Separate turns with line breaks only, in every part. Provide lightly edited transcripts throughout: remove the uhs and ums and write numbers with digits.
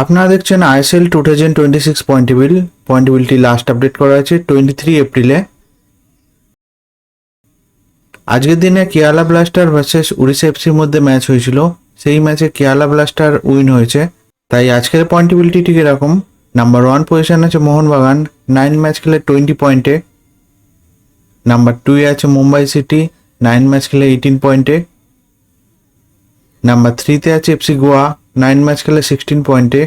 আপনারা দেখছেন আইএসএল 2026 পয়েন্টেবিলিটি লাস্ট আপডেট করা হয়েছে 23 এপ্রিলে। আজকের দিনে কেরালা ব্লাস্টার ভার্সেস উড়িষ্যা এফসির মধ্যে ম্যাচ হয়েছিল। সেই ম্যাচে কেরালা ব্লাস্টার উইন হয়েছে। তাই আজকের পয়েন্টেবিলিটি ঠিক এরকম। নাম্বার 1 পজিশন আছে মোহনবাগান, 9 ম্যাচ খেলে 20 পয়েন্টে। নাম্বার 2 এ আছে মুম্বাই সিটি, 9 ম্যাচ খেলে 18 পয়েন্টে। নাম্বার 3 তে আছে এফসি গোয়া, 9 ম্যাচ খেলে 16 পয়েন্টে।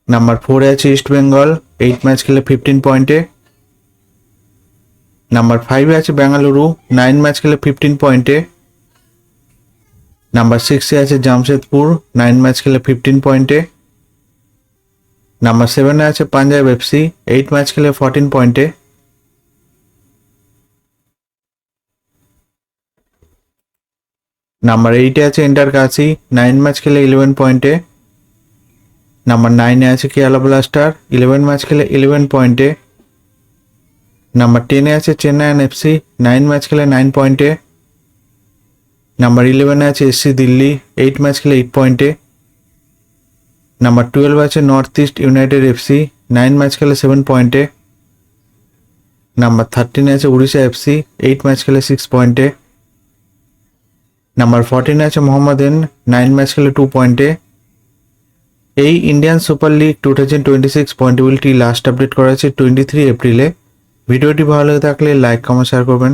নাম্বার 4 এ আছে ইস্ট বেঙ্গল, 8 ম্যাচ খেলে 15 পয়েন্টে। নাম্বার 5 এ আছে বেঙ্গালুরু, 9 ম্যাচ খেলে 15 পয়েন্টে। নাম্বার 6 এ আছে জামশেদপুর, 9 ম্যাচ খেলে 15 পয়েন্টে। নাম্বার 7 এ আছে পাঞ্জাব এফসি, 8 ম্যাচ খেলে 14 পয়েন্টে। নাম্বার 8 এ আছে এন্টার কাশি, 9 ম্যাচ খেলে 11 পয়েন্টে। নাম্বার 9 এ আছে কেরালা ব্লাস্টার, 11 ম্যাচ খেলে 11 পয়েন্টে। নাম্বার 10 এ আছে চেন্নাইয়ান এফসি, 9 ম্যাচ খেলে 9 পয়েন্টে। নাম্বার 11 এ আছে এসসি দিল্লি, 8 ম্যাচ খেলে 8 পয়েন্টে। নাম্বার 12 আছে north east United FC, 9 match খেলে 7 পয়েন্টে। নাম্বার 13 আছে উড়িষ্যা এফসি, 8 ম্যাচ খেলে 6 পয়েন্টে। নাম্বার 14 আছে মোহাম্মদান, 9 ম্যাচ খেলে 2 পয়েন্টে। এই ইন্ডিয়ান সুপার লিগ 2026 পয়েন্টেবিলিটি লাস্ট আপডেট করা হয়েছে 23 এপ্রিলে। ভিডিওটি ভালো লাগে থাকলে লাইক কমেন্ট শেয়ার করবেন।